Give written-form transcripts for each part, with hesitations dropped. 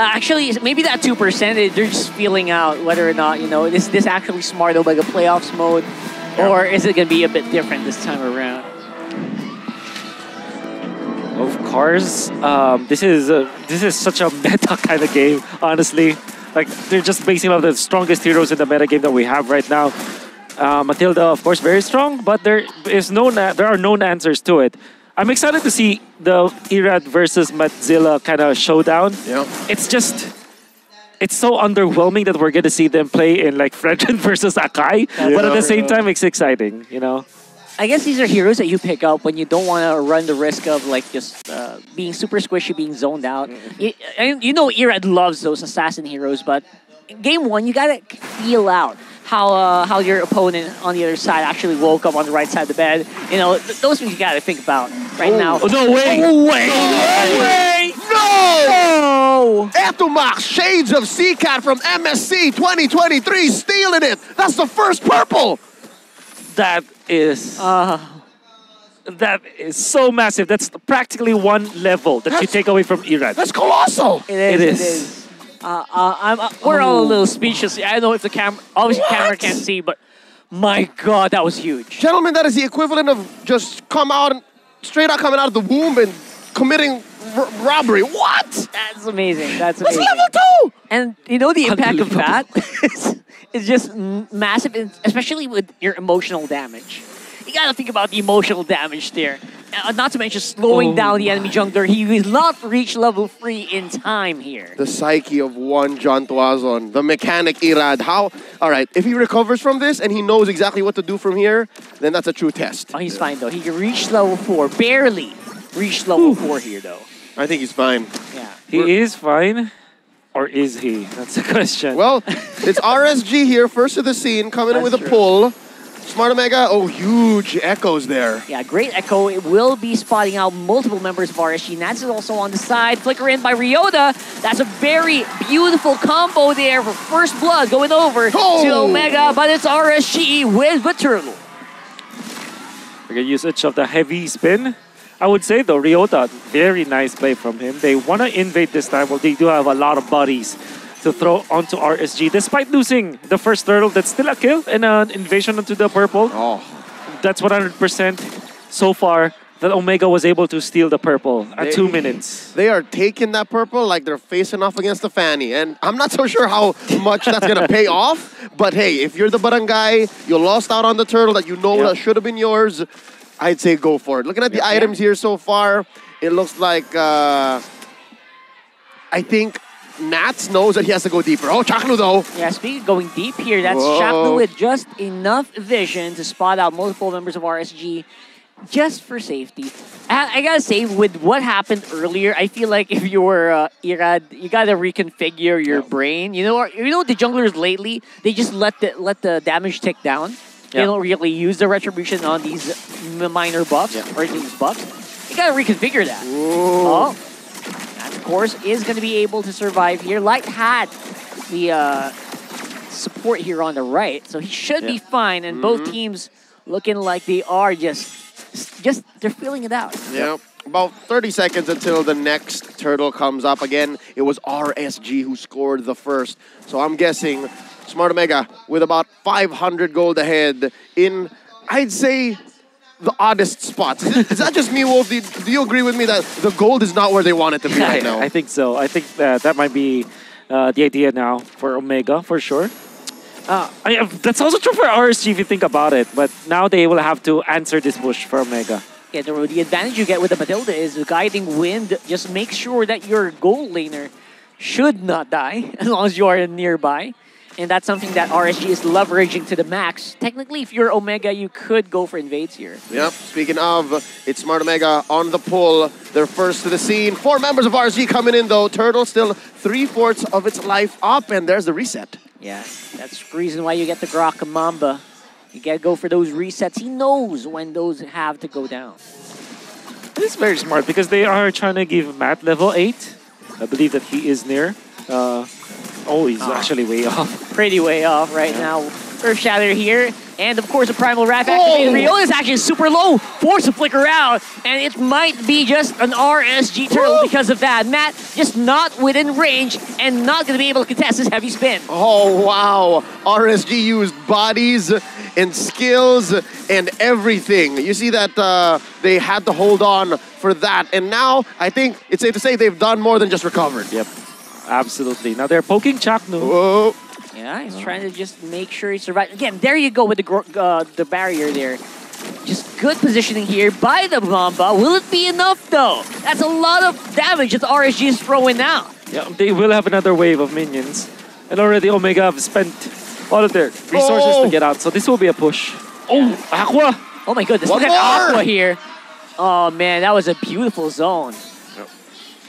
Actually, maybe that 2%, they're just feeling out whether or not, this actually smart Omega playoffs mode, or is it going to be a bit different this time around? Of course, this is such a meta kind of game, honestly. Like, they're just basing off the strongest heroes in the meta game that we have right now. Matilda, of course, very strong, but there are known answers to it. I'm excited to see the Irad versus Matzilla kind of showdown. Yeah. It's so underwhelming that we're going to see them play in like Fredrin versus Akai, but at the same time, it's exciting, I guess these are heroes that you pick up when you don't want to run the risk of like just being super squishy, being zoned out. Irad loves those assassin heroes, but in game one, you gotta feel out how your opponent on the other side actually woke up on the right side of the bed. Those things you gotta think about right now. Oh, no way! No way! No way! No! Etumax, Shades of CCAT from MSC 2023, stealing it! That's the first purple! That is so massive. That's practically one level that you take away from Irad. That's colossal! It is. We're all a little speechless. I don't know if the camera can't see, but my God, that was huge. Gentlemen, that is the equivalent of just straight out coming out of the womb and committing robbery. What? That's amazing. That's level 2! And the impact of that is just massive, especially with your emotional damage. You gotta think about the emotional damage there. Not to mention slowing down the enemy jungler. He will not reach level 3 in time here. The psyche of one John Tuazon, the mechanic Irad. All right, if he recovers from this and he knows exactly what to do from here, then that's a true test. Oh, he's fine though. He can reach level 4. Barely reach level 4 here though. I think he's fine. Yeah. He is fine. Or is he? That's the question. Well, it's RSG here, first to the scene, coming in with a pull. Smart Omega, huge echoes there. Yeah, great echo. It will be spotting out multiple members of RSG. Nats is also on the side. Flicker in by Ryota. That's a very beautiful combo there for First Blood going over to Omega, but it's RSG with the turtle. Good usage of the heavy spin. I would say, though, Ryota, very nice play from him. They want to invade this time. Well, they do have a lot of bodies to throw onto RSG. Despite losing the first turtle, that's still a kill and an invasion onto the purple. That's 100% so far that Omega was able to steal the purple at 2 minutes. They are taking that purple like they're facing off against the Fanny. And I'm not so sure how much that's going to pay off. But hey, if you're the barangay, you lost out on the turtle that that should have been yours, I'd say go for it. Looking at the items here so far, it looks like, I think Nats knows that he has to go deeper. Oh, Chaklu though. Yeah, speaking of going deep here, that's Chaklu with just enough vision to spot out multiple members of RSG just for safety. I gotta say, with what happened earlier, I feel like if you were Irad, you gotta reconfigure your brain. The junglers lately, they just let the damage tick down. They don't really use the retribution on these minor buffs or these buffs. You gotta reconfigure that. Oh, that of course is gonna be able to survive here. Light had the support here on the right, so he should be fine. And both teams looking like they are just they're feeling it out. Yeah. About 30 seconds until the next turtle comes up. Again, it was RSG who scored the first. So I'm guessing Smart Omega with about 500 gold ahead in, I'd say, the oddest spots. Is that just me, Wolf? Do you agree with me that the gold is not where they want it to be right now? I think so. I think that might be the idea now for Omega, for sure. That's also true for RSG if you think about it, but now they will have to answer this push for Omega. Yeah, the advantage you get with the Matilda is the guiding wind. Just make sure that your gold laner should not die as long as you are nearby. And that's something that RSG is leveraging to the max. Technically, if you're Omega, you could go for invades here. Yep. Speaking of, it's Smart Omega on the pull. They're first to the scene. 4 members of RSG coming in, though. Turtle still 3/4 of its life up, and there's the reset. Yeah, that's the reason why you get the Grok Mamba. You gotta go for those resets. He knows when those have to go down. It's very smart because they are trying to give Matt level 8. I believe that he is near. He's actually way off. Pretty way off right now. Earth Shatter here. And of course, the Primal Wrath activated. Ryota is actually super low, forced to flicker out, and it might be just an RSG turtle because of that. Matt just not within range and not going to be able to contest this heavy spin. Oh, wow. RSG used bodies and skills and everything. You see that they had to hold on for that. And now, I think it's safe to say they've done more than just recovered. Yep, absolutely. Now they're poking Chaknu. Whoa. Yeah, he's trying to just make sure he survives. Again, there you go with the barrier there. Just good positioning here by the Mamba. Will it be enough, though? That's a lot of damage that RSG is throwing out. Yeah, they will have another wave of minions. And already Omega have spent all of their resources to get out. So this will be a push. Oh, Aqua! Oh my goodness, One look more. at Aqua here. Oh man, that was a beautiful zone.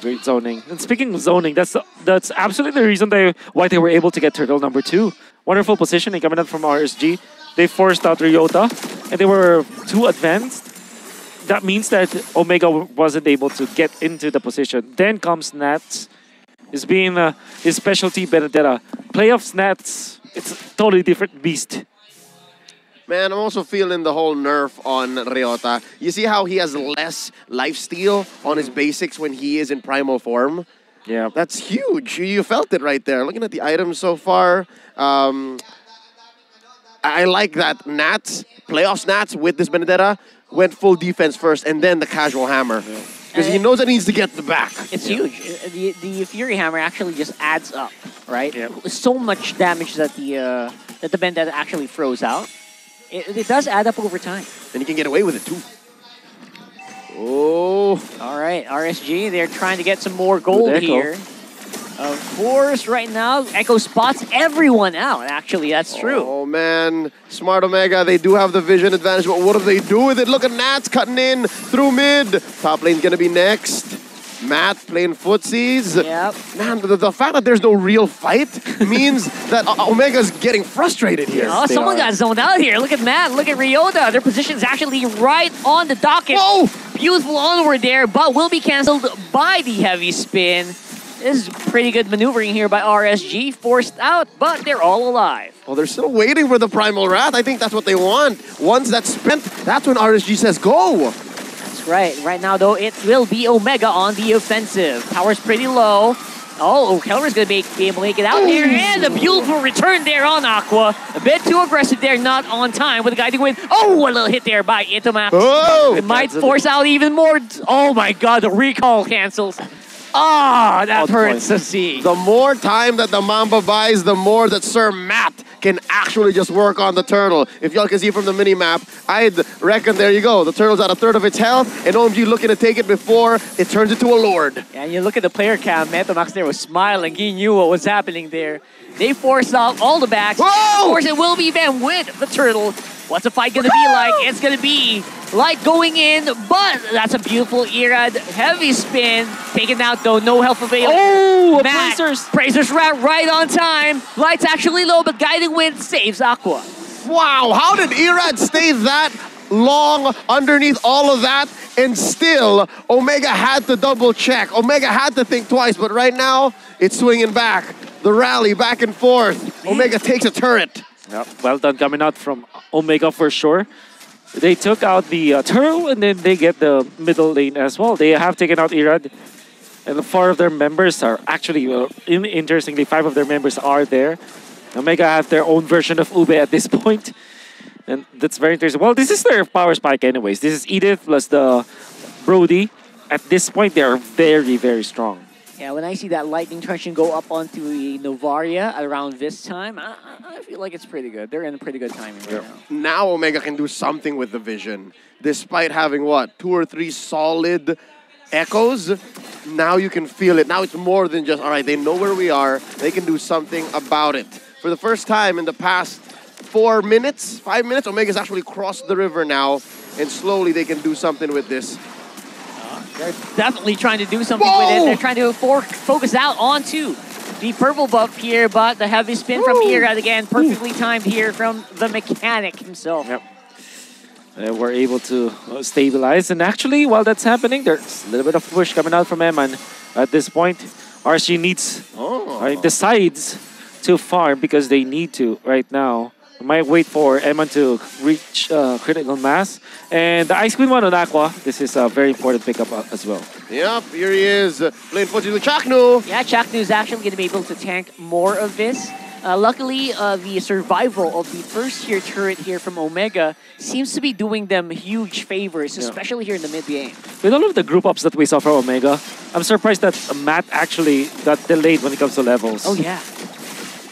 Great zoning. And speaking of zoning, that's absolutely the reason why they were able to get turtle number 2. Wonderful positioning coming out from RSG. They forced out Ryota, and they were too advanced. That means that Omega wasn't able to get into the position. Then comes Nats. Is being his specialty Benedetta. Playoffs Nats, it's a totally different beast. Man, I'm also feeling the whole nerf on Ryota. You see how he has less lifesteal on his basics when he is in primal form? Yeah. That's huge. You felt it right there. Looking at the items so far, I like that Nats, playoffs Nats with this Benedetta, went full defense first and then the casual hammer. Because he knows that he needs to get the back. It's huge. The Fury Hammer actually just adds up, right? Yep. So much damage that the Vendetta actually throws out. It does add up over time. And he can get away with it too. Oh. All right, RSG, they're trying to get some more gold here. Of course, right now, Echo spots everyone out, actually. That's true. Oh, man. Smart Omega, they do have the vision advantage, but what do they do with it? Look at Nats cutting in through mid. Top lane's going to be next. Matt playing footsies. Yep. Man, the fact that there's no real fight means that Omega's getting frustrated here. Oh, someone got zoned out here. Look at Matt. Look at Ryota. Their position's actually right on the docket. Whoa! Beautiful onward there, but will be canceled by the heavy spin. This is pretty good maneuvering here by RSG. Forced out, but they're all alive. Well, they're still waiting for the Primal Wrath. I think that's what they want. Once that's spent, that's when RSG says go. That's right. Right now, though, it will be Omega on the offensive. Power's pretty low. Oh, Keller's going to be able to make it out here. And a beautiful return there on Aqua. A bit too aggressive there, not on time with the guiding wind. Oh, a little hit there by Itomax. Oh! It might force out even more. Oh my god, the recall cancels. Ah, that hurts to see. The more time that the Mamba buys, the more that Sir Matt can actually just work on the turtle. If y'all can see from the mini-map, I'd reckon, there you go. The turtle's at a third of its health, and OMG looking to take it before it turns into a lord. Yeah, and you look at the player cam, Itomax there was smiling. He knew what was happening there. They forced out all the backs. Whoa! Of course, it will be them with the turtle. What's the fight going to be like? It's going to be light going in, but that's a beautiful Irad. Heavy spin. Taken out, though. No health available. Oh, Matt, Brazers. Brazers right on time. Light's actually low, but Guiding Wind saves Aqua. Wow, how did Irad stay that long underneath all of that? And still, Omega had to double check. Omega had to think twice, but right now, it's swinging back. The rally back and forth. Omega takes a turret. Yep. Well done coming out from Omega for sure. They took out the turtle and then they get the middle lane as well. They have taken out Irad. And 4 of their members are actually, interestingly, 5 of their members are there. Omega have their own version of Ube at this point. And that's very interesting. Well, this is their power spike anyways. This is Edith plus the Brody. At this point, they are very, very strong. Yeah, when I see that lightning truncheon go up onto the Novaria around this time, I feel like it's pretty good. They're in a pretty good timing right now. Now Omega can do something with the vision. Despite having, what, 2 or 3 solid echoes, now you can feel it. Now it's more than just, all right, they know where we are. They can do something about it. For the first time in the past 5 minutes, Omega's actually crossed the river now, and slowly they can do something with this. They're definitely trying to do something with it. They're trying to focus out onto the purple buff here, but the heavy spin from Irad again, perfectly timed here from the mechanic himself. Yep. We're able to stabilize, and actually, while that's happening, there's a little bit of push coming out from Eman. At this point, RSG needs, decides to farm because they need to right now. We might wait for Eman to reach critical mass. And the Ice Queen one on Aqua, this is a very important pickup as well. Yep, here he is, playing footy with Chaknu. Yeah, Chaknu is actually going to be able to tank more of this. Luckily, the survival of the first tier turret here from Omega seems to be doing them huge favors, especially here in the mid game. With all of the group ups that we saw from Omega, I'm surprised that Matt actually got delayed when it comes to levels. Oh yeah.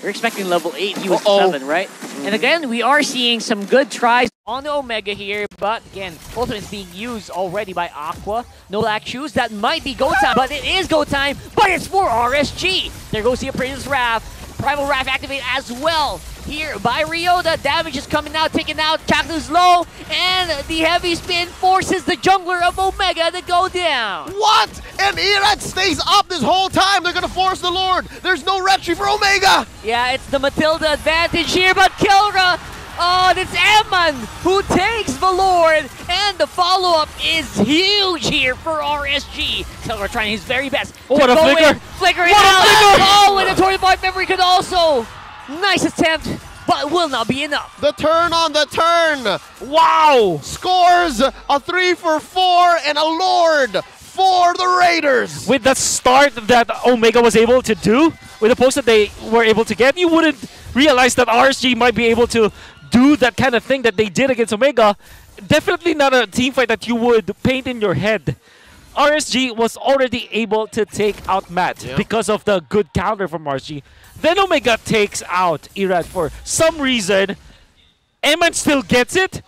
We're expecting level 8, he was 7, right? And again, we are seeing some good tries on the Omega here, but again, ultimate is being used already by Aqua. No black shoes, that might be go time, but it is go time, but it's for RSG. There goes the Apprentice Wrath. Primal Wrath activate as well. Here by Rio, the damage is coming out, taking out Chaknu's low, and the heavy spin forces the jungler of Omega to go down. What? And Irad stays up this whole time. They're gonna force the Lord. There's no retry for Omega. Yeah, it's the Matilda advantage here, but Kelra, oh, it's Eman who takes the Lord, and the follow-up is huge here for RSG. Kelra trying his very best. Oh, what a flicker! Flicker it out! Oh, and the Torrent Bar memory could also. Nice attempt, but will not be enough. The turn on the turn. Wow! Scores a 3 for 4 and a Lord for the Raiders. With the start that Omega was able to do, with the post that they were able to get, you wouldn't realize that RSG might be able to do that kind of thing that they did against Omega. Definitely not a team fight that you would paint in your head. RSG was already able to take out Matt because of the good counter from RSG. Then Omega takes out Irad for some reason. Eman still gets it.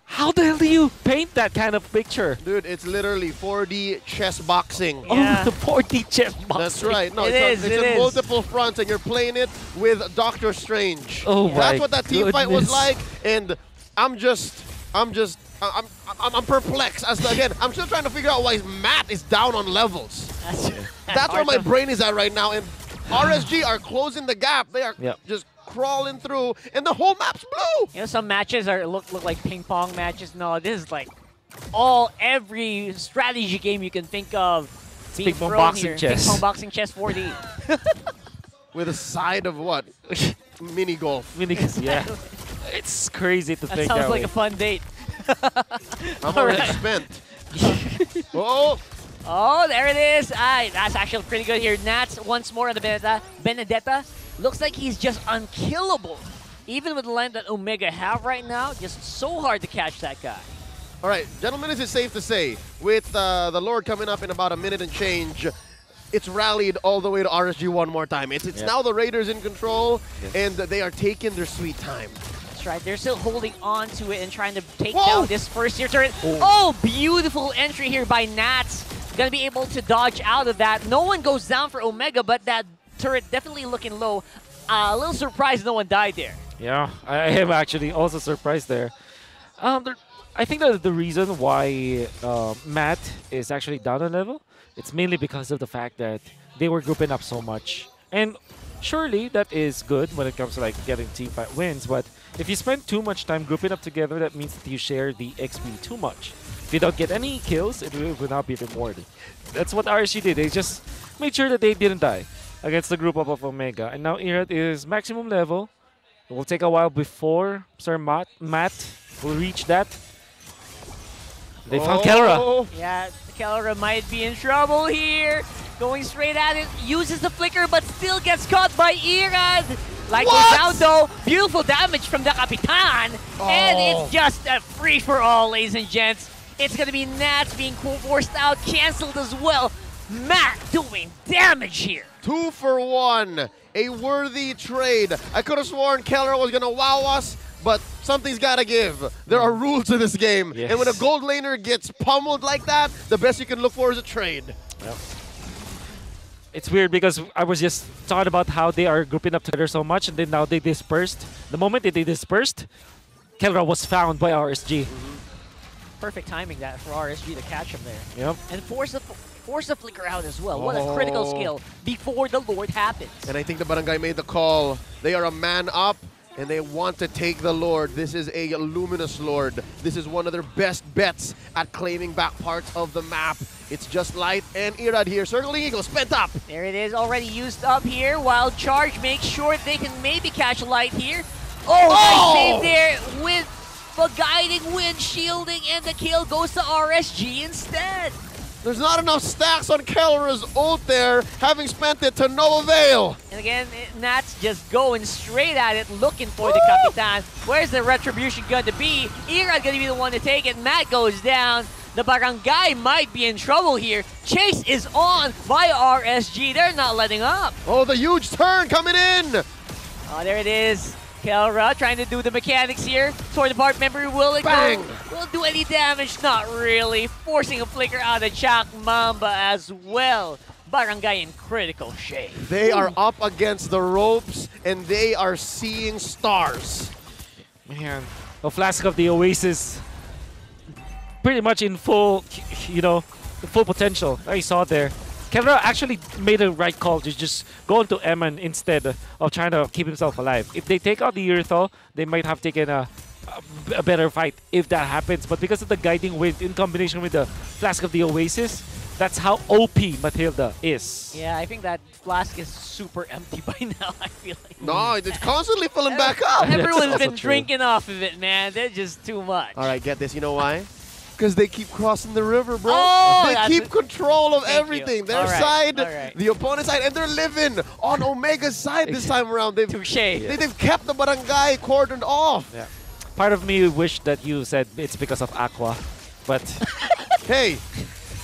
How the hell do you paint that kind of picture? Dude, it's literally 4D chess boxing. Yeah. Oh, the 4D chess boxing. That's right. No, It it's is. on multiple fronts, and you're playing it with Doctor Strange. Oh my That's what that team fight was goodness. like, and I'm perplexed. As to, again, I'm still trying to figure out why Matt is down on levels. That's where my brain is at right now, and RSG are closing the gap. They are just crawling through, and the whole map's blue. You know, some matches look like ping pong matches. No, this is like every strategy game you can think of. Ping pong boxing chess. Ping pong boxing chess 4D. With a side of what? Mini golf. Yeah. It's crazy to That think sounds that like way. a fun date. I'm already spent. Oh. Oh, there it is. That's actually pretty good here. Nats once more on the Benedetta. Looks like he's just unkillable. Even with the line that Omega have right now, just so hard to catch that guy. All right, gentlemen, is it safe to say, with the Lord coming up in about a minute and change, it's rallied all the way to RSG one more time. It's now the Raiders in control, and they are taking their sweet time. That's right. They're still holding on to it and trying to take down this first tier turret. Oh, beautiful entry here by Nats. Gonna be able to dodge out of that. No one goes down for Omega, but that turret definitely looking low. A little surprised no one died there. Yeah, I am actually also surprised there. I think that the reason why Matt is actually down a level, it's mainly because of the fact that they were grouping up so much. And surely that is good when it comes to like getting team fight wins, but if you spend too much time grouping up together, that means that you share the XP too much. If you don't get any kills, it will not be rewarded. That's what RSG did. They just made sure that they didn't die against the group up of Omega. And now Irad is maximum level. It will take a while before Sir Matt will reach that. They found Kelra. Yeah, Kelra might be in trouble here. Going straight at it, uses the flicker, but still gets caught by Irad. Like goes out though, beautiful damage from the Capitan. And it's just a free-for-all, ladies and gents. It's gonna be Nats being forced out, cancelled as well. Matt doing damage here. 2 for 1, a worthy trade. I could have sworn Keller was gonna wow us, but something's gotta give. There are rules to this game, and when a gold laner gets pummeled like that, the best you can look for is a trade. Yep. It's weird because I was just talking about how they are grouping up together so much, and then now they dispersed. The moment that they dispersed, Kelra was found by RSG. Perfect timing that for RSG to catch him there. Yep. And force the flicker out as well. What a critical skill before the Lord happens. And I think the Barangay made the call. They are a man up, and they want to take the Lord. This is a luminous Lord. This is one of their best bets at claiming back parts of the map. It's just Light and Irad here. Circling Eagle, spent up. There it is, already used up here, while Charge makes sure they can maybe catch Light here. Oh, nice save there with the guiding wind shielding, and the kill goes to RSG instead. There's not enough stacks on Kelra's ult there, having spent it to no avail. And again, Nats just going straight at it, looking for the Kapitan. Where's the retribution going to be? Ira going to be the one to take it. Matt goes down. The Barangay might be in trouble here. Chase is on by RSG. They're not letting up. Oh, the huge turn coming in. Oh, there it is. Kelra trying to do the mechanics here. Toward the part member, will it Bang! go? Will it do any damage? Not really. Forcing a flicker out of Chak Mamba as well. Barangay in critical shape. They are up against the ropes, and they are seeing stars. Man, the Flask of the Oasis, pretty much in full, full potential. I saw there. Kelra actually made a right call to just go into Eman instead of trying to keep himself alive. If they take out the Urethal, they might have taken a better fight if that happens. But because of the guiding wind in combination with the Flask of the Oasis, that's how OP Matilda is. Yeah, I think that flask is super empty by now, I feel like. No, it's constantly filling back up. Everyone's been drinking off of it, man. They're just too much. All right, get this. You know why? Because they keep crossing the river, bro. Oh, they keep control of Thank everything. you. Their All right, side, all right. the opponent's side, and they're living on Omega's side this time around. Touche. They've kept the Barangay cordoned off. Yeah. Part of me wished that you said it's because of Aqua, but Hey,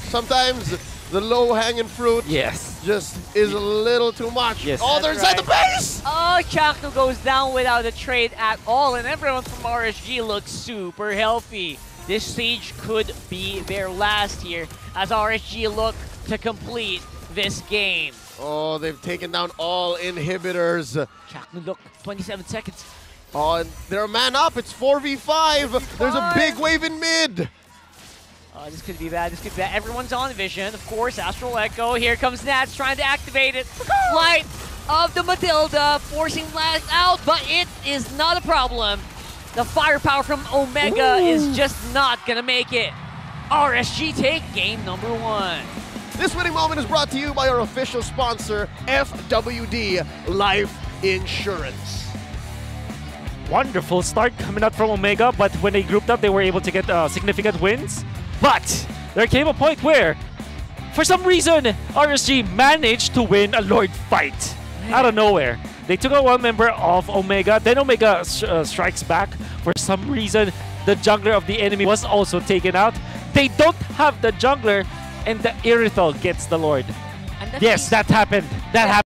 sometimes the low-hanging fruit yes. just is a little too much. Yes. Oh, they're inside the base! Oh, Chakno goes down without a trade at all, and everyone from RSG looks super healthy. This stage could be their last here as RSG look to complete this game. Oh, they've taken down all inhibitors. Chakno, look, 27 seconds. Oh, and they're a man up. It's 4v5. There's a big wave in mid. Oh, this could be bad. This could be bad. Everyone's on vision. Of course, Astral Echo. Here comes Nats trying to activate it. Flight of the Matilda, forcing Last out, but it is not a problem. The firepower from Omega is just not going to make it. RSG take game number 1. This winning moment is brought to you by our official sponsor, FWD Life Insurance. Wonderful start coming out from Omega, but when they grouped up, they were able to get significant wins. But there came a point where, for some reason, RSG managed to win a Lord fight out of nowhere. They took out one member of Omega, then Omega strikes back. For some reason, the jungler of the enemy was also taken out. They don't have the jungler, and the Irithal gets the Lord. Yes, that happened. That happened.